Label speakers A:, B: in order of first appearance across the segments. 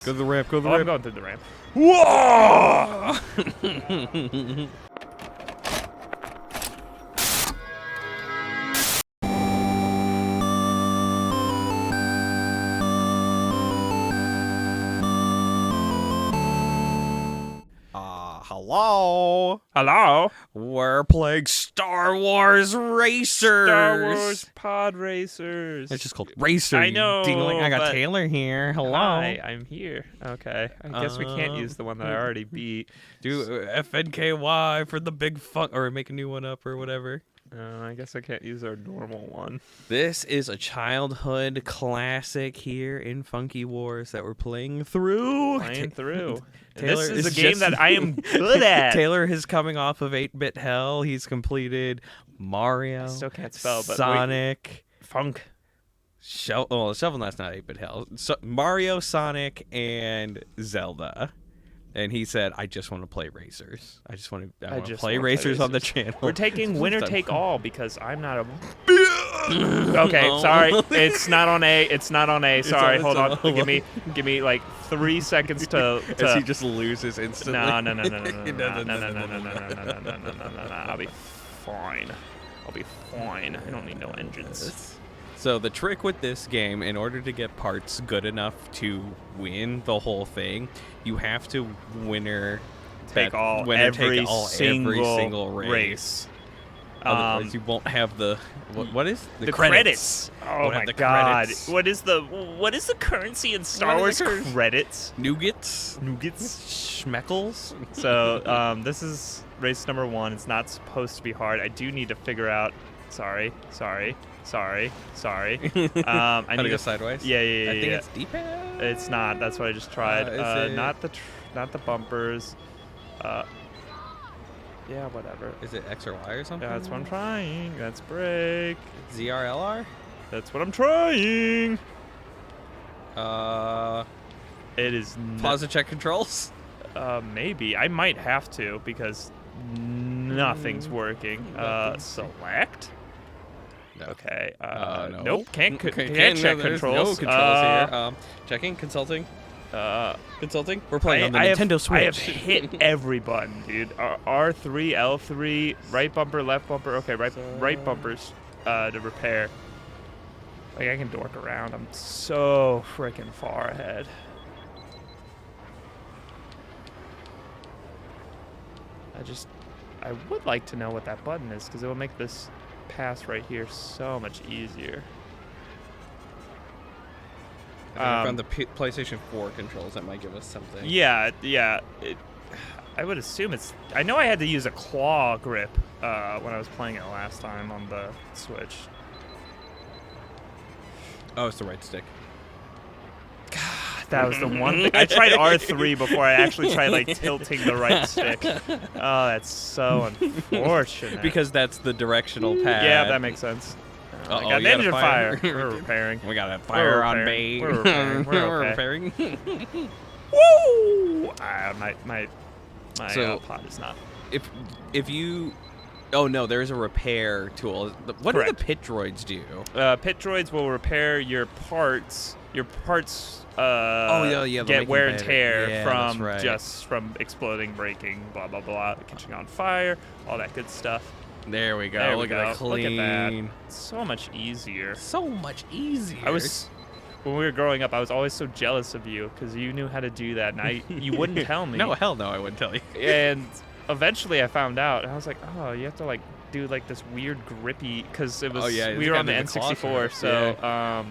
A: Go to the ramp, go to the
B: ramp.
A: ramp.
B: I'm going through the ramp. Whoa!
A: Hello.
B: Hello.
A: We're playing Star Wars Racers.
B: Star Wars Pod Racers.
A: It's just called Racer.
B: I know.
A: Ding-a-ling. I got Taylor here. Hello.
B: Hi, I'm here. Okay. I guess we can't use the one that I already beat.
A: Do FNKY for the big fun, or make a new one up or whatever.
B: I guess I can't use our normal one.
A: This is a childhood classic here in Funky Wars that we're playing through.
B: Taylor this
A: is
B: is a game that I am good at.
A: Taylor is coming off of 8-bit hell. He's completed Mario.
B: I still can't spell, but
A: Sonic.
B: Funk.
A: Shovel Knight's not 8-bit hell. Mario, Sonic, and Zelda. And he said, I just want to play Racers. I want to play Racers on the channel.
B: We're taking winner take all because I'm not a... Okay, sorry. It's not on A. It's not on A. Sorry, hold on. Give me like 3 seconds to...
A: As he just loses instantly.
B: No. I'll be fine. I'll be fine. I don't need no engines.
A: So the trick with this game, in order to get parts good enough to win the whole thing, you have to
B: take every single race.
A: Otherwise, you won't have the what is
B: the credits? Oh my god!
A: Credits.
B: What is the currency in Star Wars? Credits?
A: Nougats, schmeckles.
B: So this is race number 1. It's not supposed to be hard. I do need to figure out. Sorry. I need
A: to go sideways.
B: Yeah.
A: I think it's D-pad.
B: It's not. That's what I just tried. Not the bumpers. Yeah, whatever.
A: Is it X or Y or something?
B: Yeah, that's what I'm trying. That's brake.
A: ZRLR?
B: That's what I'm trying. It is.
A: Pause and check controls.
B: Maybe I might have to because nothing's working. Select. Okay.
A: No.
B: Nope. Can't check controls.
A: No controls here. Checking. Consulting. Consulting. We're playing on the Nintendo Switch.
B: I have hit every button, dude. R3, L3, right bumper, left bumper. Okay, right bumpers to repair. Like I can dork around. I'm so freaking far ahead. I would like to know what that button is because it will make this pass right here so much easier.
A: From the PlayStation 4 controls, that might give us something.
B: Yeah. I would assume it's... I know I had to use a claw grip when I was playing it last time on the Switch.
A: Oh, it's the right stick.
B: God, that was the one thing. I tried R3 before I actually tried like tilting the right stick. Oh, that's so unfortunate.
A: Because that's the directional pad.
B: Yeah, that makes sense. I got an engine fire. We're repairing.
A: We got a fire on me.
B: We're repairing. We're
A: repairing.
B: Woo! My pod is not.
A: If you... Oh, no, there's a repair tool. What do the pit droids do?
B: Pit droids will repair your parts. Your parts get wear and tear from exploding, breaking, blah, blah, blah, catching on fire, all that good stuff.
A: There we go. Look at that clean.
B: Look at that. So much easier.
A: So much easier.
B: When we were growing up, I was always so jealous of you because you knew how to do that, and you wouldn't tell me.
A: No, hell no, I wouldn't tell you.
B: And eventually I found out, and I was like, oh, you have to like do like this weird grippy, because it was we were on the N64, so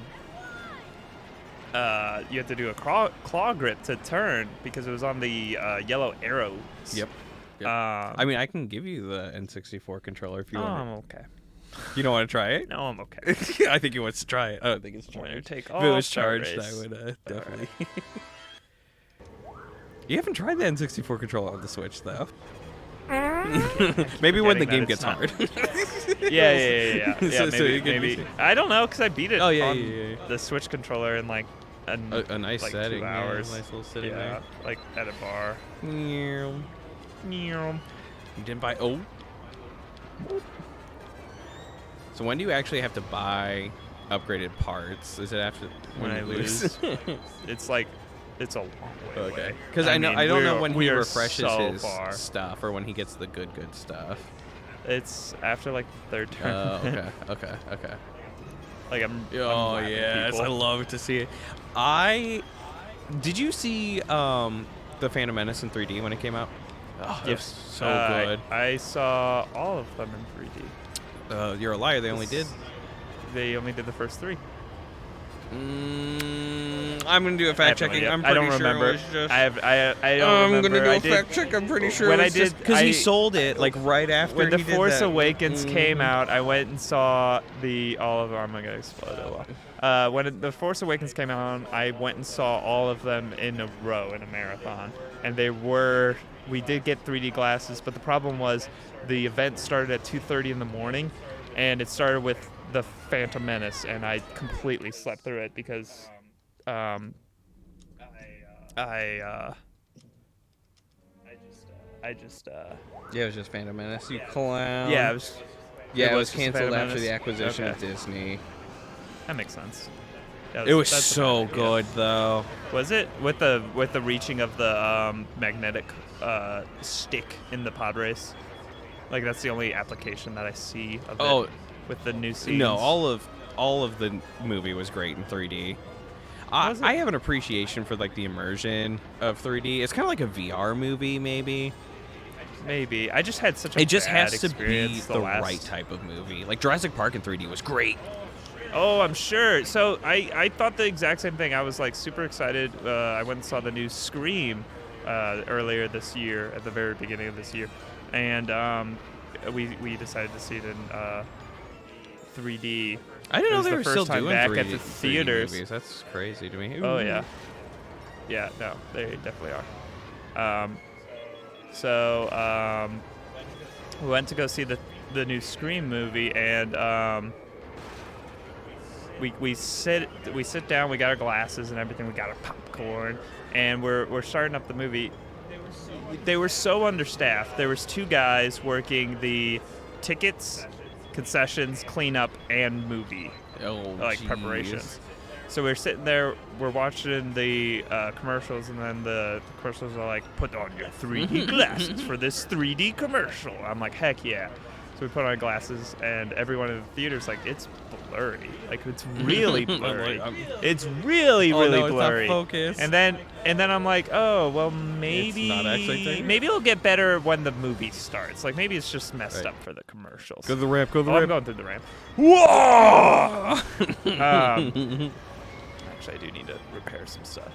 B: you have to do a claw grip to turn because it was on the yellow arrows.
A: Yep. I mean, I can give you the N64 controller if you want.
B: I'm okay.
A: You don't want to try it?
B: No, I'm okay.
A: I think he wants to try it. I don't think it's charged.
B: Winner take
A: If
B: all.
A: it was charged, I would definitely. You haven't tried the N64 controller on the Switch, though. Maybe when the game gets hard.
B: Yeah, maybe. I don't know, because I beat it on the Switch controller in like a
A: nice
B: like
A: setting.
B: 2 hours.
A: Yeah, nice little setting there.
B: Like at a bar.
A: You didn't buy... Oh. So when do you actually have to buy upgraded parts? Is it after
B: when I lose? It's like It's a long way away.
A: Because I don't know when he refreshes his
B: far.
A: stuff or when he gets the good stuff.
B: It's after like the third turn.
A: Okay.
B: Like I'm.
A: Oh
B: I'm
A: yes,
B: people.
A: I love to see it. Did you see the Phantom Menace in 3D when it came out? Oh, it was so good.
B: I saw all of them in
A: 3D. You're a liar. They only did
B: the first 3.
A: I'm gonna do a fact checking. I'm pretty
B: I don't remember.
A: Sure it was just...
B: I don't remember.
A: I'm gonna do a fact check. I'm pretty sure
B: when
A: it was
B: I did
A: because he sold it like right after
B: when The
A: he did
B: Force
A: that.
B: Awakens came out. I went and saw all of them. I'm gonna explode it. When The Force Awakens came out, I went and saw all of them in a row in a marathon, and we did get 3D glasses, but the problem was the event started at 2:30 in the morning, and it started with the Phantom Menace, and I completely slept through it because I just
A: Yeah, it was just Phantom Menace. You clown.
B: yeah,
A: it was
B: just
A: canceled
B: Phantom
A: after
B: Menace?
A: the acquisition of
B: Okay.
A: Disney.
B: That makes sense.
A: It was
B: That's
A: so
B: about it,
A: good though.
B: Was it with the reaching of the magnetic stick in the pod race? Like that's the only application that I see of it with the new scenes.
A: No, all of the movie was great in 3D. I have an appreciation for like the immersion of 3D. It's kind of like a VR movie, maybe.
B: Maybe I just had such a
A: It just
B: bad
A: has to be
B: experience
A: the right type of movie. Like Jurassic Park in 3D was great.
B: Oh, I'm sure. So I thought the exact same thing. I was like super excited. I went and saw the new Scream earlier this year, at the very beginning of this year, and we decided to see it in 3D.
A: I didn't know they
B: the
A: were
B: first
A: still
B: time
A: doing
B: back
A: 3D,
B: at the
A: 3D
B: theaters.
A: movies. That's crazy to me.
B: Oh yeah, yeah. No, they definitely are. So we went to go see the new Scream movie, and we sit down. We got our glasses and everything. We got our popcorn, and we're starting up the movie. They were so understaffed. There was 2 guys working the tickets, concessions, cleanup, and movie preparations. So we're sitting there, we're watching the commercials, and then the commercials are like, "Put on your 3D glasses for this 3D commercial." I'm like, "Heck yeah!" So we put on glasses, and everyone in the theater's like, "It's blurry. Like it's really blurry. It's really blurry."
A: It's not focused.
B: And then I'm like, "Oh well, maybe
A: It's not actually
B: maybe it'll get better when the movie starts. Like maybe it's just messed up for the commercials."
A: Go to the ramp. Go to the
B: I'm
A: ramp.
B: going through the ramp. Whoa! Actually, I do need to repair some stuff.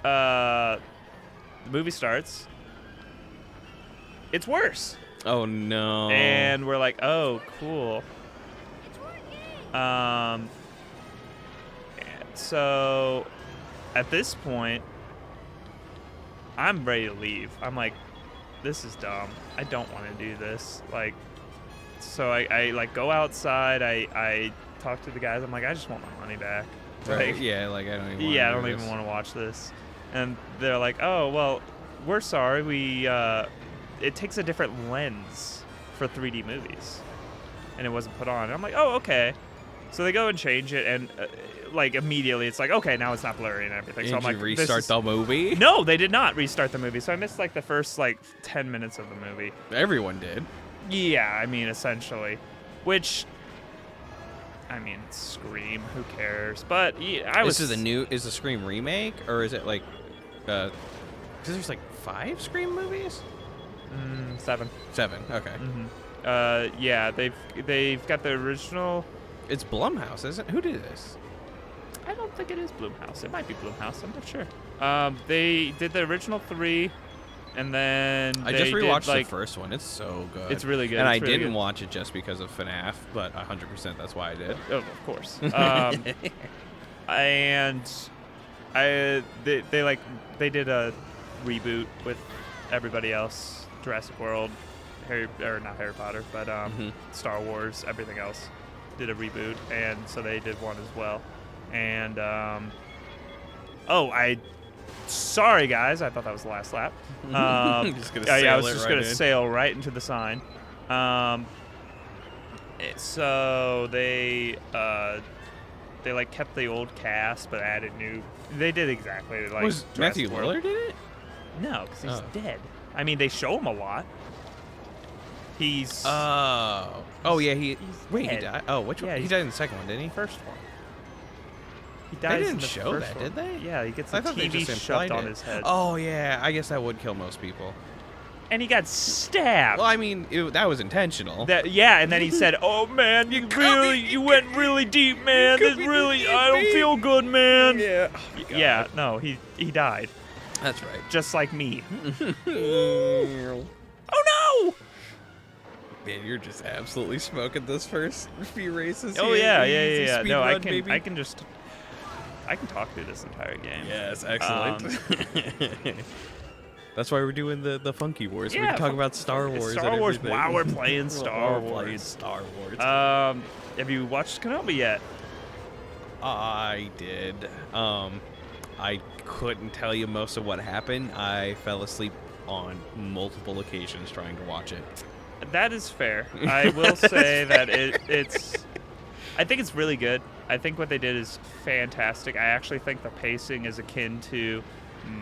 B: The movie starts. It's worse.
A: Oh no.
B: And we're like, oh, cool. So at this point, I'm ready to leave. I'm like, this is dumb. I don't want to do this. Like, so I like go outside. I talk to the guys. I'm like, I just want my money back.
A: Right.
B: Like,
A: Yeah, like I don't even.
B: I don't even want to watch this. And they're like, oh well, we're sorry. It takes a different lens for 3D movies, and it wasn't put on. And I'm like, oh okay. So they go and change it, and like immediately it's like, okay, now it's not blurry and everything.
A: Did
B: so I'm
A: you
B: like,
A: restart the movie?
B: No, they did not restart the movie. So I missed like the first like 10 minutes of the movie.
A: Everyone did.
B: Yeah, I mean essentially, which. I mean, Scream. Who cares? But yeah,
A: Is the Scream remake, or is it like, because there's like 5 Scream movies?
B: 7.
A: 7. Okay.
B: Mm-hmm. Yeah, they've got the original.
A: It's Blumhouse, isn't it? Who did this?
B: I don't think it is Blumhouse. It might be Blumhouse. I'm not sure. They did the original 3, and then
A: I just rewatched the first one. It's so good.
B: It's really good.
A: And
B: I
A: didn't watch it just because of FNAF, but 100% that's why I did.
B: Oh, of course. And they did a reboot with everybody else. Jurassic World, not Harry Potter, but Star Wars, everything else did a reboot, and so they did one as well. And sorry guys, I thought that was the last lap.
A: I was just
B: gonna sail right into the sign. So they They like kept the old cast but added new. They did exactly like.
A: Was Matthew Lillard in it?
B: No, because he's dead. I mean, they show him a lot. He's.
A: Oh yeah. He
B: dead.
A: died. Oh, which one? He died in the second one, didn't he?
B: First one. He dies
A: They didn't
B: in the
A: show
B: first
A: that,
B: one.
A: did they?
B: Yeah, he gets
A: I
B: a
A: thought they
B: TV
A: just
B: shoved
A: implied
B: on
A: it.
B: his head.
A: Oh yeah, I guess that would kill most people.
B: And he got stabbed.
A: Well, I mean, that was intentional.
B: And then he said, "Oh man, you went really deep, man. This really, I don't feel good, man."
A: Yeah.
B: Yeah. No, he died.
A: That's right.
B: Just like me. Oh no!
A: Man, you're just absolutely smoking this first few races.
B: Oh
A: here.
B: yeah. No,
A: run,
B: I can talk through this entire game.
A: Yes, excellent. That's why we're doing the Funky Wars.
B: Yeah,
A: we can talk about Star Wars.
B: Star Wars.
A: And
B: Wow, we're playing Star Wars.
A: Playing Star Wars.
B: Have you watched Kenobi yet?
A: I did. I couldn't tell you most of what happened. I fell asleep on multiple occasions trying to watch it.
B: That is fair. I will say that it's. I think it's really good. I think what they did is fantastic. I actually think the pacing is akin to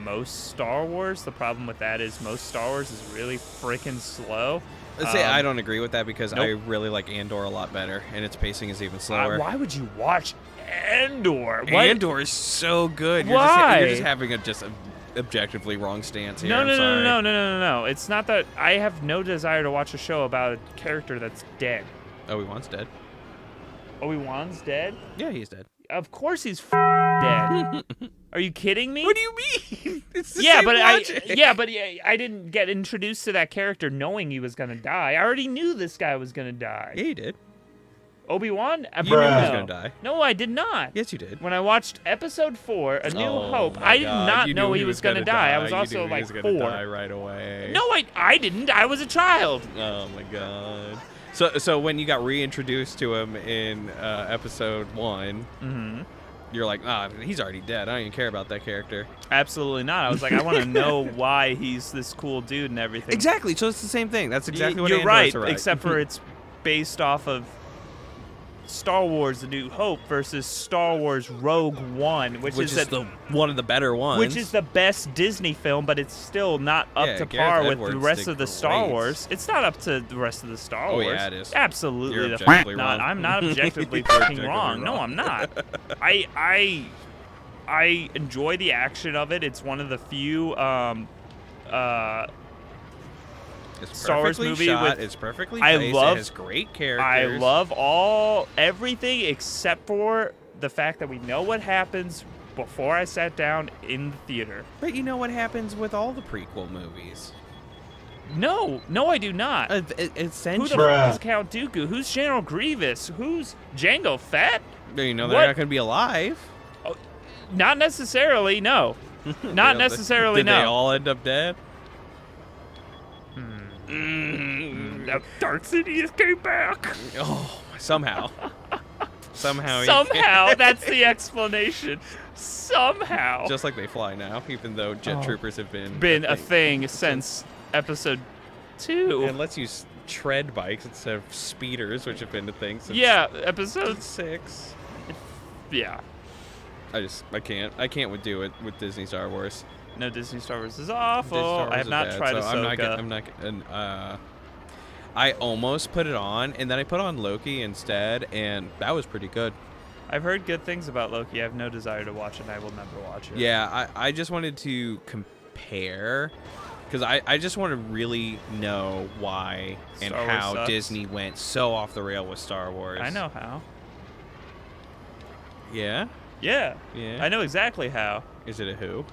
B: most Star Wars. The problem with that is most Star Wars is really freaking slow.
A: Let's say I don't agree with that because
B: Nope.
A: I really like Andor a lot better, and its pacing is even slower.
B: Why would you watch Andor?
A: Andor is so good.
B: Why?
A: You're just having a objectively wrong stance here.
B: No.
A: I'm sorry.
B: No. It's not that I have no desire to watch a show about a character that's dead.
A: Obi-Wan's dead.
B: Obi-Wan's dead?
A: Yeah, he's dead.
B: Of course he's dead. Are you kidding me?
A: What do you mean? It's the
B: Yeah,
A: same
B: but
A: logic.
B: I didn't get introduced to that character knowing he was gonna die. I already knew this guy was gonna die.
A: Yeah, you did.
B: Obi-Wan?
A: You knew he was gonna die.
B: No, I did not.
A: Yes, you did.
B: When I watched Episode 4, A New Hope,
A: my
B: I did
A: God.
B: not
A: You
B: know
A: knew
B: he was gonna die. I was
A: You
B: also
A: knew he
B: like
A: was
B: 4.
A: gonna die right away.
B: No, I didn't. I was a child.
A: Oh my God. So when you got reintroduced to him in Episode 1, you're like, he's already dead. I don't even care about that character.
B: Absolutely not. I was like, I want to know why he's this cool dude and everything.
A: Exactly. So it's the same thing. That's exactly what
B: you're
A: Andor's
B: right, except for it's based off of Star Wars: A New Hope versus Star Wars: Rogue One, which is
A: one of the better ones.
B: Which is the best Disney film, but it's still not up to
A: Gareth
B: par with
A: Edwards
B: the rest
A: did
B: of the Star
A: great.
B: Wars. It's not up to the rest of the Star Wars.
A: Oh yeah, it is.
B: Absolutely,
A: You're
B: the
A: objectively
B: not.
A: wrong.
B: I'm not objectively
A: You're
B: fucking
A: objectively
B: wrong. No,
A: wrong.
B: I'm not. I enjoy the action of it. It's one of the few
A: It's
B: Star Wars
A: perfectly
B: movie
A: shot,
B: with-
A: it's perfectly
B: I
A: paced,
B: love-
A: it has great characters.
B: I love everything except for the fact that we know what happens before I sat down in the theater.
A: But you know what happens with all the prequel movies?
B: No, I do not. Who
A: Essentially,
B: the fuck is Count Dooku? Who's General Grievous? Who's Jango Fett?
A: you know
B: What?
A: they're not going to be alive.
B: Not necessarily, no. Not necessarily,
A: Did
B: no.
A: they all end up dead?
B: Now Darth Sidious came back.
A: Oh, somehow. Somehow.
B: That's the explanation. Somehow.
A: Just like they fly now, even though jet troopers have
B: been a thing since Episode 2.
A: And let's use tread bikes instead of speeders, which have been a thing since
B: Episode
A: 6.
B: Yeah.
A: I can't do it with Disney Star Wars.
B: No, Disney Star Wars is awful.
A: Disney Star Wars
B: I have
A: is
B: not
A: bad,
B: tried
A: so
B: Ahsoka.
A: I almost put it on, and then I put on Loki instead, and that was pretty good.
B: I've heard good things about Loki. I have no desire to watch it, and I will never watch it.
A: Yeah, I just wanted to compare, because I just want to really know why and
B: Star Wars
A: how
B: sucks.
A: Disney went so off the rail with Star Wars.
B: I know how.
A: Yeah?
B: Yeah.
A: Yeah?
B: I know exactly how.
A: Is it a who?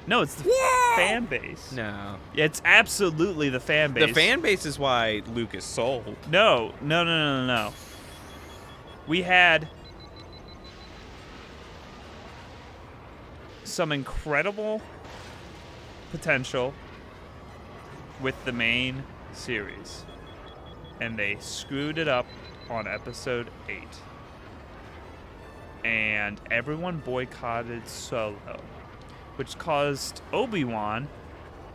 B: No, it's the fan base.
A: No.
B: It's absolutely the fan base.
A: The fan base is why Lucas sold.
B: No. We had some incredible potential with the main series, and they screwed it up on Episode 8. And everyone boycotted Solo, which caused Obi-Wan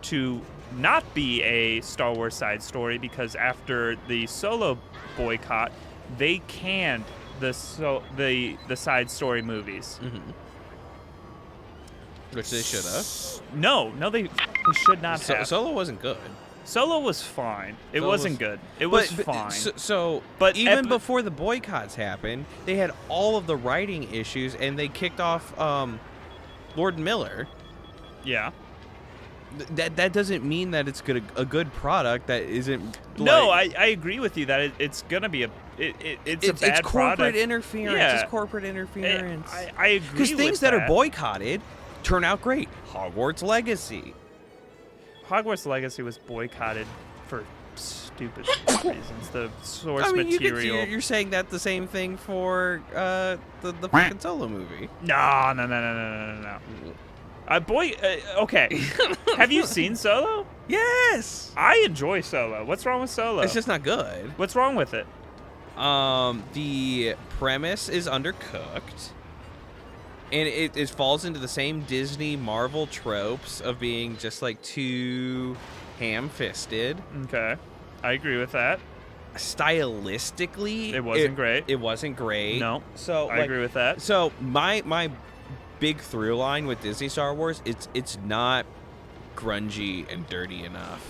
B: to not be a Star Wars side story, because after the Solo boycott, they canned the side story movies.
A: Mm-hmm. Which they should have.
B: No, they should not have.
A: Solo wasn't good.
B: Solo was fine. It wasn't good. It was fine.
A: But even before the boycotts happened, they had all of the writing issues, and they kicked off Lord Miller.
B: Yeah.
A: That doesn't mean that it's a good product. That isn't.
B: No, I agree with you that it's gonna be it's a bad
A: corporate
B: product.
A: interference.
B: Yeah.
A: It's corporate interference.
B: I agree.
A: Because things that are boycotted turn out great. Hogwarts Legacy.
B: Hogwarts Legacy was boycotted for stupid reasons. The source material.
A: You're saying that the same thing for the fucking Solo movie.
B: No. Okay. Have you seen Solo?
A: Yes.
B: I enjoy Solo. What's wrong with Solo?
A: It's just not good.
B: What's wrong with it?
A: The premise is undercooked. And it falls into the same Disney Marvel tropes of being just like too ham-fisted.
B: Okay. I agree with that.
A: Stylistically,
B: it wasn't great.
A: It wasn't great.
B: No.
A: So
B: I agree with that.
A: So my big through line with Disney Star Wars, it's not grungy and dirty enough.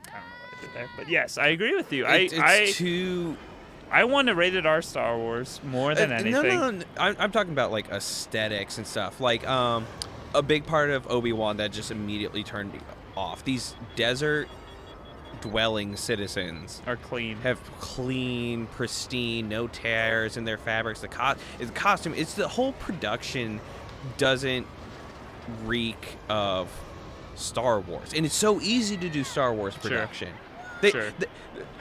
B: I don't know what I did there, but yes, I agree with you.
A: It's too.
B: I want a rated R Star Wars more than anything.
A: No. I'm talking about like aesthetics and stuff. Like a big part of Obi-Wan that just immediately turned me off. These desert dwelling citizens
B: are clean.
A: Have clean, pristine, no tears in their fabrics. The costume. It's the whole production doesn't reek of Star Wars, and it's so easy to do Star Wars production.
B: Sure.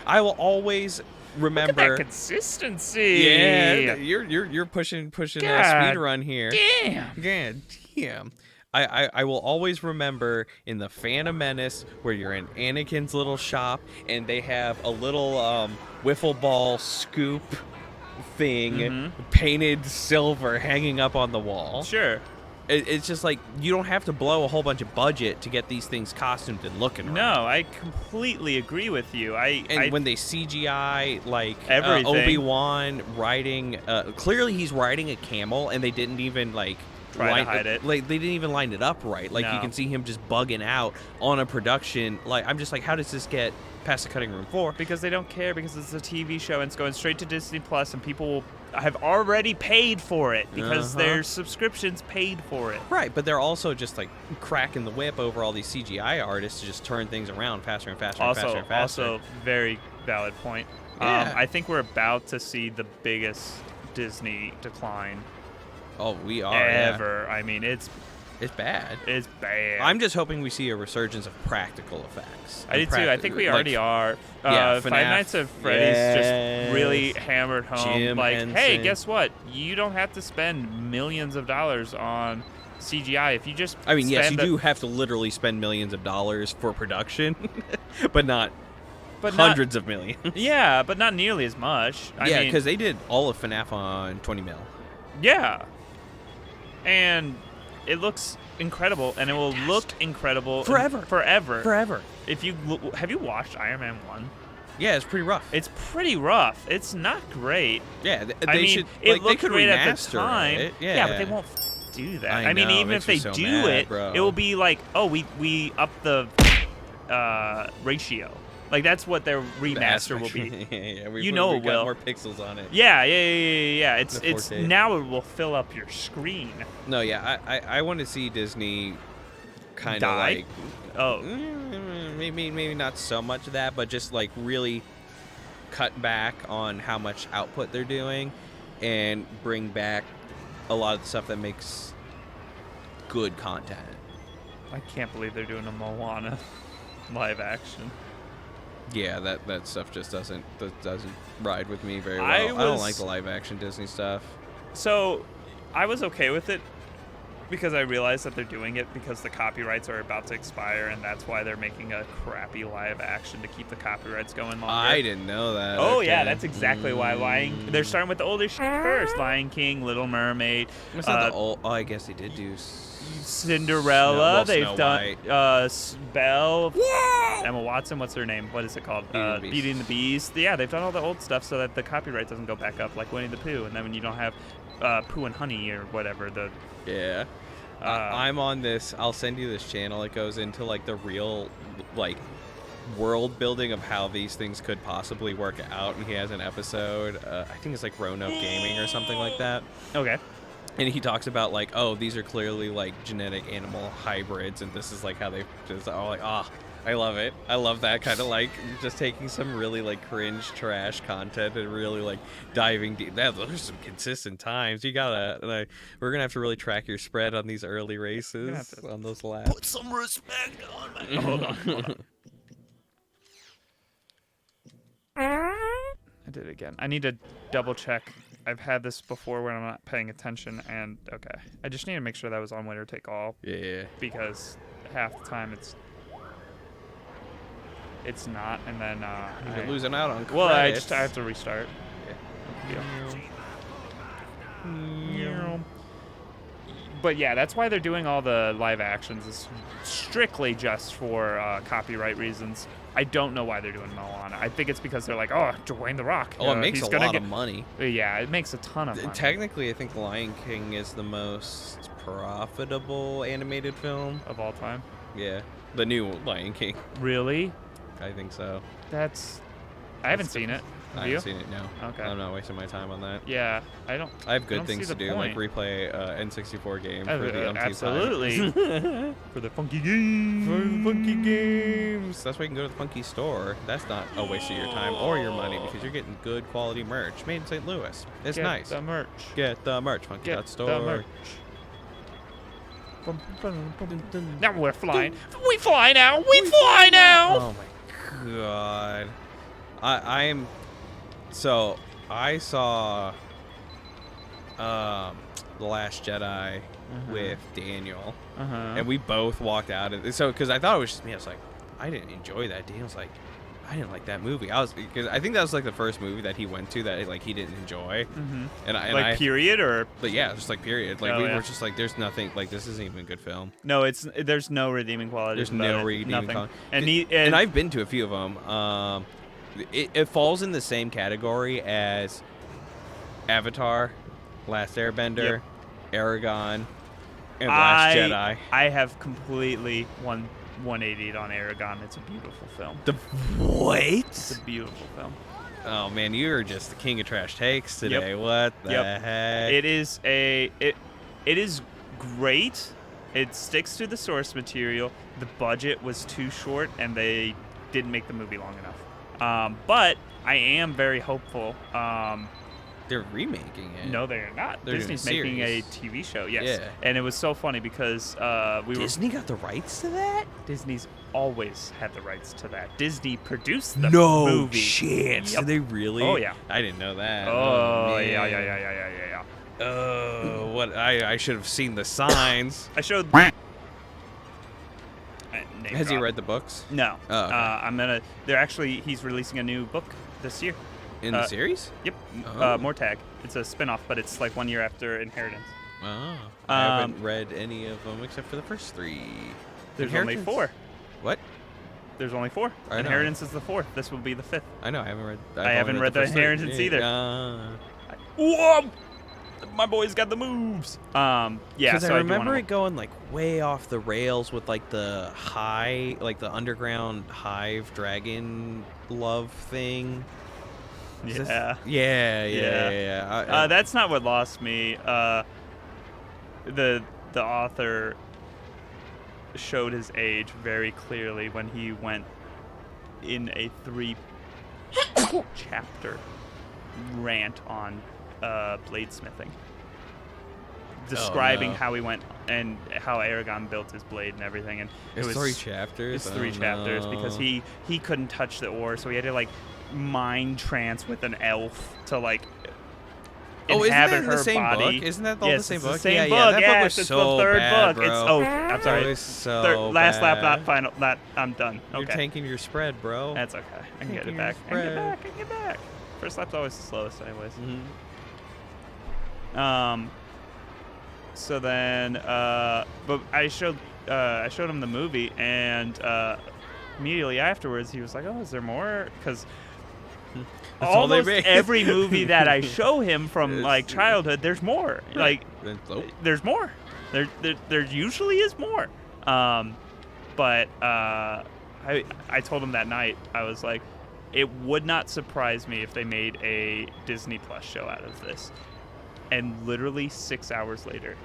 A: I will always remember.
B: Look at that consistency.
A: Yeah, you're pushing a speed run here. Damn. I will always remember in the Phantom Menace where you're in Anakin's little shop and they have a little wiffle ball scoop thing painted silver hanging up on the wall.
B: Sure.
A: It's just like you don't have to blow a whole bunch of budget to get these things costumed and looking right.
B: No, I completely agree with you.
A: When they CGI like
B: everything.
A: Obi-Wan riding, clearly he's riding a camel, and they didn't even like
B: try to hide it.
A: Like they didn't even line it up right. Like you can see him just bugging out on a production. Like I'm just like, how does this get past the cutting room floor?
B: Because they don't care, because it's a TV show and it's going straight to Disney Plus, and people have already paid for it because their subscriptions paid for it.
A: Right, but they're also just like cracking the whip over all these CGI artists to just turn things around faster and faster and faster and faster.
B: Also, very valid point.
A: Yeah.
B: I think we're about to see the biggest Disney decline
A: we are
B: ever.
A: Yeah.
B: I mean, it's
A: bad.
B: It's bad.
A: I'm just hoping we see a resurgence of practical effects.
B: I did too. I think we already are.
A: FNAF,
B: Five Nights at Freddy's just really hammered home.
A: Jim Henson.
B: Hey, guess what? You don't have to spend millions of dollars on CGI if you just.
A: I mean, yes, you do have to literally spend millions of dollars for production, but not hundreds of millions.
B: Yeah, but not nearly as much.
A: Yeah, because they did all of FNAF on 20 mil.
B: Yeah, and it looks incredible, and it will look incredible forever. If you have you watched Iron Man 1?
A: Yeah, it's pretty rough.
B: It's pretty rough. It's not great.
A: Yeah,
B: it looked great at the time.
A: It.
B: Yeah, but they won't do that.
A: I know,
B: mean, even if they do it, it will be like, oh, we up the ratio. Like that's what their remaster will be.
A: Yeah,
B: we will.
A: Got more pixels on it.
B: Yeah. It's now it will fill up your screen.
A: No, yeah, I want to see Disney kind of like maybe not so much of that, but just like really cut back on how much output they're doing and bring back a lot of the stuff that makes good content.
B: I can't believe they're doing a Moana live action.
A: Yeah, that stuff just doesn't ride with me very well. I don't like the live action Disney stuff.
B: So, I was okay with it because I realized that they're doing it because the copyrights are about to expire, and that's why they're making a crappy live action to keep the copyrights going longer.
A: I didn't know that.
B: Oh,
A: okay.
B: yeah, that's exactly why they're starting with the oldest shit first. Lion King, Little Mermaid.
A: It's not the old. Oh, I guess they did do
B: Cinderella. They've
A: Snow
B: done
A: White.
B: Belle. Emma Watson. What's her name? What is it called? Beauty and the Beast. Yeah, they've done all the old stuff so that the copyright doesn't go back up, like Winnie the Pooh. And then when you don't have Pooh and Honey or whatever,
A: Yeah. I'm on this. I'll send you this channel. It goes into like the real like world building of how these things could possibly work out, and he has an episode. I think it's like Roanoke Gaming or something like that.
B: Okay.
A: And he talks about like, oh, these are clearly like genetic animal hybrids, and this is like how they just like, I love it. I love that kind of like just taking some really like cringe trash content and really like diving deep. Those are some consistent times. You gotta like, we're gonna have to really track your spread on these early races on those laps.
B: Put some respect on my. Hold on. I did it again. I need to double check. I've had this before when I'm not paying attention, and okay. I just need to make sure that was on winner take all.
A: Yeah.
B: Because half the time it's not, and then
A: you're losing out on credits.
B: Well, I have to restart. Yeah. But yeah, that's why they're doing all the live actions. Is strictly just for copyright reasons. I don't know why they're doing Moana. I think it's because they're like, oh, Dwayne The Rock.
A: Oh, it makes a lot of money.
B: Yeah, it makes a ton of money.
A: Technically, I think Lion King is the most profitable animated film
B: of all time.
A: Yeah, the new Lion King.
B: Really?
A: I think so.
B: I haven't seen it.
A: I haven't seen it, no.
B: Okay.
A: I'm not wasting my time on that.
B: Yeah, I
A: have good things to do, like replay N64 game for the
B: absolutely. For the funky games.
A: For the funky games. That's why you can go to the funky store. That's not a waste of your time or your money because you're getting good quality merch made in St. Louis. It's nice.
B: Get the merch.
A: Get the merch. Funky.store.
B: Get the merch. Now we're flying. We fly now. We fly now.
A: Oh my god. I am. So I saw The Last Jedi with Daniel, and we both walked out. So because I thought it was just me, I was like, I didn't enjoy that. Daniel's like, I didn't like that movie. Because I think that was like the first movie that he went to that like he didn't enjoy. And
B: period or.
A: But yeah, just like period. Like we were just like, there's nothing. Like this isn't even a good film.
B: No, there's no redeeming quality.
A: There's no redeeming quality.
B: And
A: I've been to a few of them. It falls in the same category as Avatar, Last Airbender, Aragon, and Last Jedi.
B: I have completely 180'd on Aragon. It's a beautiful film.
A: What?
B: It's a beautiful film.
A: Oh man, you're just the king of trash takes today. Yep. What the heck?
B: It is great. It sticks to the source material. The budget was too short, and they didn't make the movie long enough. But I am very hopeful.
A: They're remaking it.
B: No, they're not.
A: They're
B: Disney's making a TV show. Yes.
A: Yeah.
B: And it was so funny because
A: Disney got the rights to that?
B: Disney's always had the rights to that. Disney produced the movie.
A: No chance.
B: Yep.
A: Did they really?
B: Oh yeah.
A: I didn't know that.
B: Oh yeah.
A: Oh, what? I should have seen the signs.
B: I showed.
A: Has he read the books?
B: No.
A: Oh, okay.
B: He's releasing a new book this year.
A: In the series?
B: Yep.
A: Oh.
B: Mortag. It's a spin-off, but it's like 1 year after Inheritance.
A: Oh. I haven't read any of them except for the first 3.
B: There's only 4.
A: What?
B: There's only 4. Inheritance is the 4th. This will be the 5th.
A: I know. I haven't read.
B: I haven't read the Inheritance either.
A: Whoa!
B: My boy's got the moves. Yeah.
A: Because
B: so
A: I remember it going like way off the rails with like the the underground hive dragon love thing.
B: Yeah.
A: Yeah.
B: That's not what lost me. The author showed his age very clearly when he went in a 3-chapter rant on bladesmithing, describing how he went and how Aragon built his blade and everything. And
A: it was 3 chapters.
B: It's 3 chapters because he couldn't touch the ore, so he had to like mind trance with an elf to like
A: isn't
B: inhabit
A: that in the
B: her
A: same
B: body.
A: book? Isn't that all the same book?
B: It's the same
A: yeah,
B: book.
A: that
B: yes,
A: book was
B: it's
A: so
B: the third
A: bad,
B: book.
A: bro.
B: I'm sorry.
A: It was so
B: last lap,
A: bad.
B: not final. Not. I'm done. Okay.
A: You're tanking your spread, bro.
B: That's okay. I can get it back. I can get back. First lap's always the slowest, anyways. So then, but I showed him the movie, and immediately afterwards he was like, "Oh, is there more?" Because almost every movie that I show him from like childhood, there's more. Like, there's more. There usually is more. But I told him that night, I was like, it would not surprise me if they made a Disney Plus show out of this. And literally 6 hours later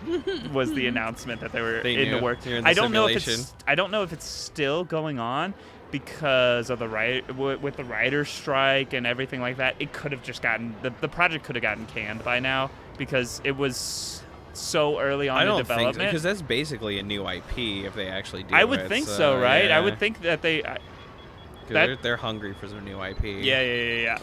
B: was the announcement that they were in the works. I don't know if it's still going on because of the with the writer's strike and everything like that. It could have just gotten the project could have gotten canned by now because it was so early on in development. I don't think so,
A: because that's basically a new IP if they actually do it.
B: I would think so, right?
A: Yeah.
B: I would think that
A: they're hungry for some new IP.
B: Yeah.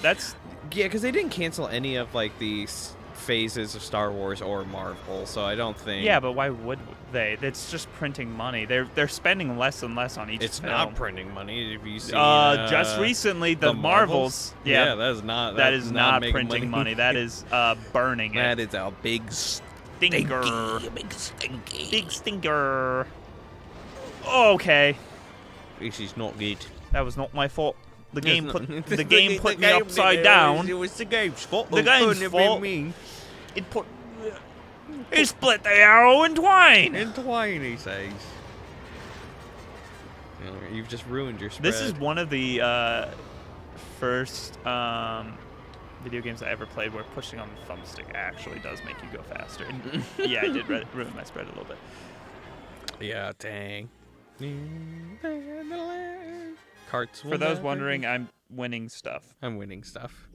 A: Because they didn't cancel any of like these phases of Star Wars or Marvel, so I don't think.
B: Yeah, but why would they? It's just printing money. They're spending less and less on each
A: It's
B: film.
A: not printing money. If you see,
B: just recently the Marvels.
A: Yeah, that is not
B: printing money. That is burning it.
A: That is a big stinker.
B: Big stinker. Okay.
A: This is not good.
B: That was not my fault. The game put me upside down.
A: It was the game's fault.
B: The game's fault. He split the arrow in twain.
A: In twain, he says. You've just ruined your spread.
B: This is one of the first video games I ever played where pushing on the thumbstick actually does make you go faster. And yeah, I did ruin my spread a little bit.
A: Yeah, dang. Carts.
B: For those wondering, I'm winning stuff.
A: I'm winning stuff.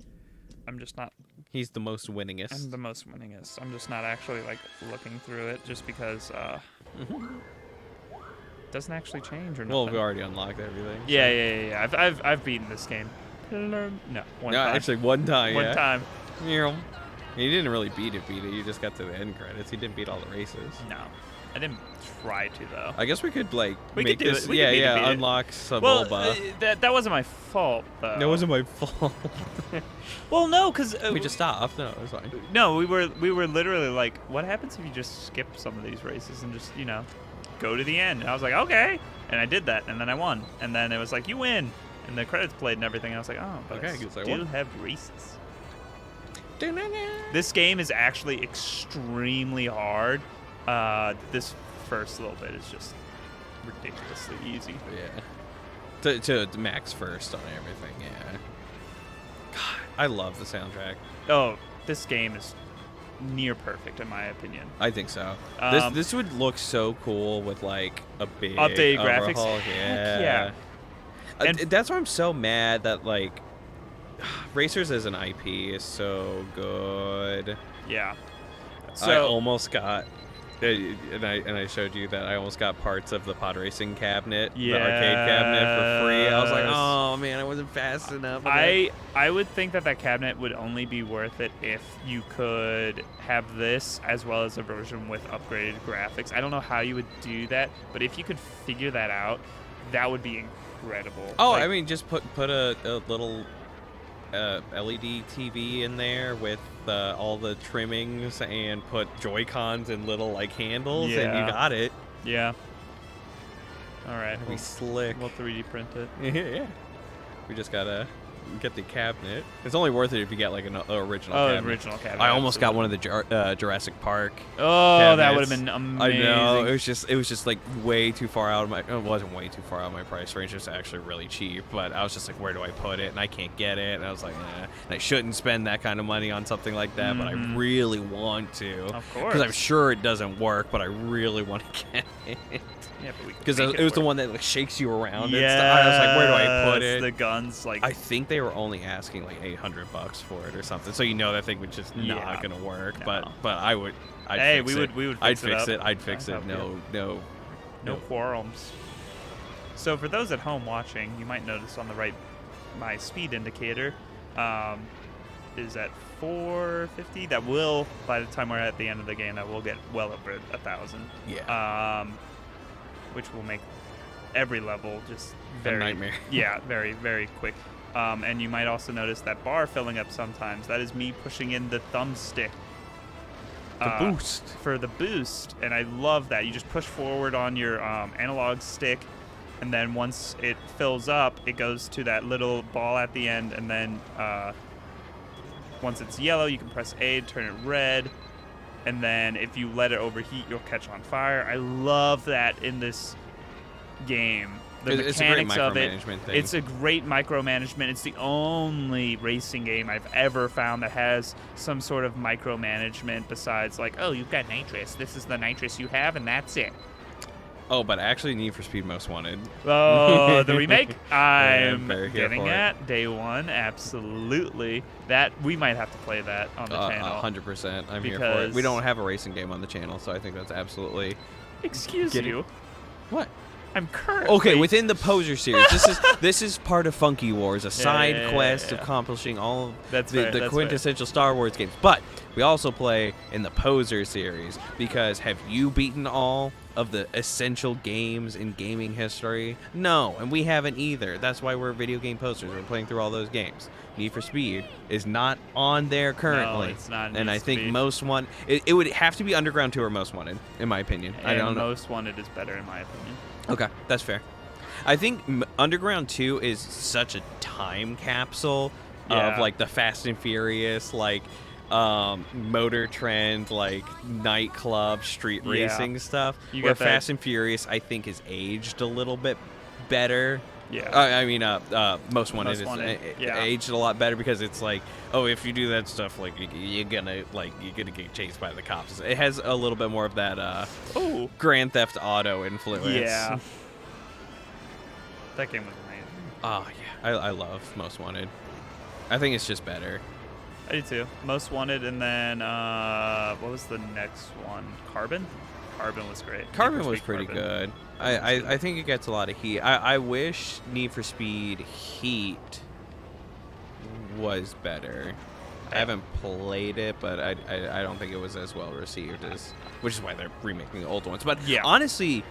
B: I'm just not.
A: He's the most winningest.
B: I'm the most winningest. I'm just not actually like looking through it just because it doesn't actually change or nothing.
A: Well, we already unlocked everything. So.
B: Yeah. I've beaten this game. No, one time.
A: Actually, one time.
B: One time.
A: You didn't really beat it. You just got to the end credits. You didn't beat all the races.
B: No. I didn't try to, though.
A: I guess we could, like,
B: we
A: make
B: could do
A: this...
B: It. We could
A: unlock Sebulba.
B: Well, that wasn't my fault, though.
A: That wasn't my fault.
B: Well, no, because...
A: we just stopped. No, it was fine.
B: No, we were literally like, what happens if you just skip some of these races and just, go to the end? And I was like, okay. And I did that, and then I won. And then it was like, you win. And the credits played and everything. And I was like, oh, but okay, I still have races. This game is actually extremely hard. This first little bit is just ridiculously easy.
A: Yeah. To max first on everything, yeah. God, I love the soundtrack.
B: Oh, this game is near perfect in my opinion.
A: I think so. This would look so cool with like a big
B: updated
A: overhaul.
B: Graphics.
A: Yeah.
B: Yeah.
A: And that's why I'm so mad that like Racers as an IP is so good.
B: Yeah.
A: So I almost got, and I showed you that I almost got parts of the Podracing cabinet, the arcade cabinet for free. I was like, oh man, I wasn't fast enough.
B: I would think that cabinet would only be worth it if you could have this as well as a version with upgraded graphics. I don't know how you would do that, but if you could figure that out, that would be incredible.
A: Oh, I mean, just put a little LED TV in there with all the trimmings and put Joy-Cons and little like handles, and you got it.
B: Yeah. All right.
A: That'd be slick.
B: We'll 3D print it.
A: Yeah. We just gotta get the cabinet. It's only worth it if you get like an original cabinet.
B: Original cabinet.
A: I almost got one of the Jurassic Park.
B: Oh,
A: cabinets.
B: that would have been amazing.
A: I know. It was just like way too far out of my. It wasn't way too far out of my price range. It was actually really cheap, but I was just like, where do I put it? And I can't get it. And I was like, nah. And I shouldn't spend that kind of money on something like that, but I really want to.
B: Of course.
A: Because I'm sure it doesn't work, but I really want to get it.
B: Yeah, but we
A: because it was the one that like shakes you around.
B: Yeah,
A: and stuff. I was like, where do I put it?
B: The guns, like
A: I think they were only asking like $800 for it or something. So that thing was just not gonna work. No. But I would.
B: We would.
A: I'd fix it. I'd fix it. No
B: quarrels. So for those at home watching, you might notice on the right my speed indicator. is at 450. That will, by the time we're at the end of the game, that will get well over 1,000.
A: Yeah.
B: Which will make every level just
A: a nightmare.
B: Yeah, very, very quick. And you might also notice that bar filling up sometimes. That is me pushing in the thumbstick.
A: The boost.
B: For the boost. And I love that. You just push forward on your analog stick, and then once it fills up, it goes to that little ball at the end, and then once it's yellow, you can press A to turn it red, and then if you let it overheat, you'll catch on fire. I love that in this game.
A: It's a great micromanagement thing.
B: It's a great micromanagement. It's the only racing game I've ever found that has some sort of micromanagement besides, like, oh, you've got nitrous. This is the nitrous you have, and that's it.
A: Oh, but actually Need for Speed Most Wanted.
B: Oh, the remake? I'm
A: very here
B: getting
A: for
B: at day one. Absolutely. That we might have to play that on the channel.
A: 100%. I'm here for it. We don't have a racing game on the channel, so I think that's absolutely...
B: Excuse you.
A: What?
B: I'm currently...
A: Okay, within the Poser series, this is part of Funky Wars, a side quest accomplishing all of the quintessential Star Wars games. But we also play in the Poser series, because have you beaten all of the essential games in gaming history? No, and we haven't either. That's why we're video game posters. We're playing through all those games. Need for Speed is not on there currently.
B: No, it's not.
A: And I think Most Wanted, it would have to be Underground 2 or Most Wanted, in my opinion.
B: And
A: I don't know.
B: Most Wanted is better, in my opinion.
A: Okay, that's fair. I think Underground 2 is such a time capsule of like the Fast and Furious, like motor trend, like nightclub, street racing stuff. Where Fast and Furious, I think, is aged a little bit better.
B: Yeah.
A: I mean, Most Wanted is aged a lot better, because it's like, oh, if you do that stuff, like you're gonna get chased by the cops. It has a little bit more of that Grand Theft Auto influence.
B: Yeah. That game was amazing.
A: Oh yeah, I love Most Wanted. I think it's just better.
B: I do too. Most Wanted, and then what was the next one? Carbon? Carbon was great.
A: Carbon was pretty good. I think it gets a lot of heat. I wish Need for Speed Heat was better. I haven't played it, but I don't think it was as well received as, which is why they're remaking the old ones. But honestly,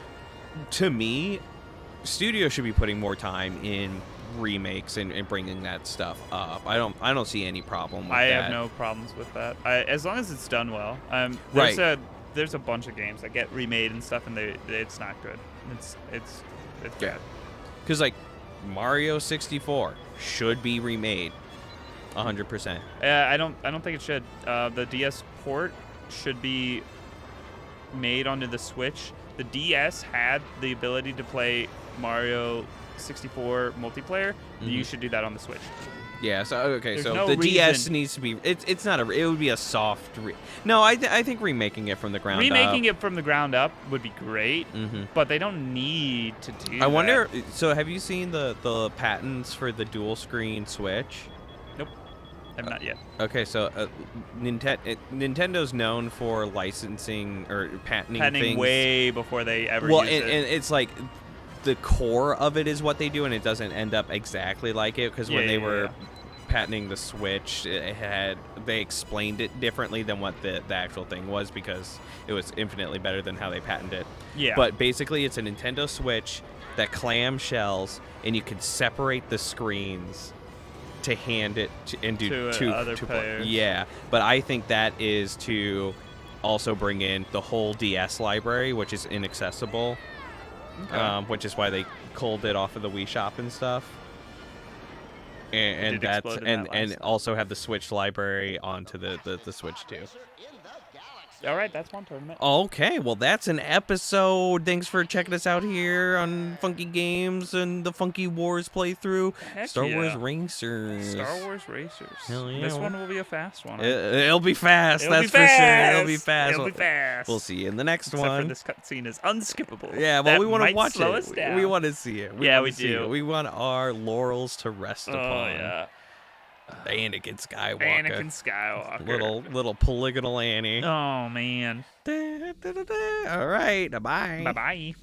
A: to me, studios should be putting more time in remakes and bringing that stuff up. I don't see any problem with that.
B: I have no problems with that. As long as it's done well. There's a bunch of games that get remade and stuff, and it's not good. It's bad.
A: Because like Mario 64 should be remade 100%.
B: I don't think it should. The DS port should be made onto the Switch. The DS had the ability to play Mario 64 multiplayer. You should do that on the Switch.
A: Yeah, so okay,
B: There's
A: so
B: no
A: the DS
B: reason.
A: needs to be it would be a soft No, I think remaking it from the ground up.
B: Remaking it from the ground up would be great, but they don't need to do that.
A: I wonder, so have you seen the patents for the dual screen Switch?
B: Nope. I've not yet.
A: Okay, so Nintendo's known for licensing or patenting things
B: way before they ever use it.
A: And it's like the core of it is what they do, and it doesn't end up exactly like it, because when they were patenting the Switch, they explained it differently than what the actual thing was, because it was infinitely better than how they patented it.
B: Yeah.
A: But basically, it's a Nintendo Switch that clamshells, and you can separate the screens to hand it and do
B: to other players.
A: Yeah, but I think that is to also bring in the whole DS library, which is inaccessible. Okay. Which is why they culled it off of the Wii Shop and stuff, and also have the Switch library onto the Switch too.
B: All right, that's one tournament.
A: Okay, well, that's an episode. Thanks for checking us out here on Funky Games and the Funky Wars playthrough. Star Wars Racers.
B: Star Wars Racers.
A: Hell yeah.
B: This one will be a fast one.
A: It'll be fast.
B: It'll
A: that's
B: be
A: for
B: fast.
A: sure. It'll be fast.
B: It'll be fast.
A: We'll see you in the next
B: Except
A: one.
B: For this cutscene is unskippable.
A: Yeah, well, we want to watch
B: slow
A: it.
B: Us down.
A: We want to see it.
B: We do.
A: We want our laurels to rest upon.
B: Oh, yeah.
A: Anakin Skywalker.
B: Anakin Skywalker.
A: Little polygonal Annie.
B: Oh, man.
A: All right. Bye-bye.
B: Bye-bye.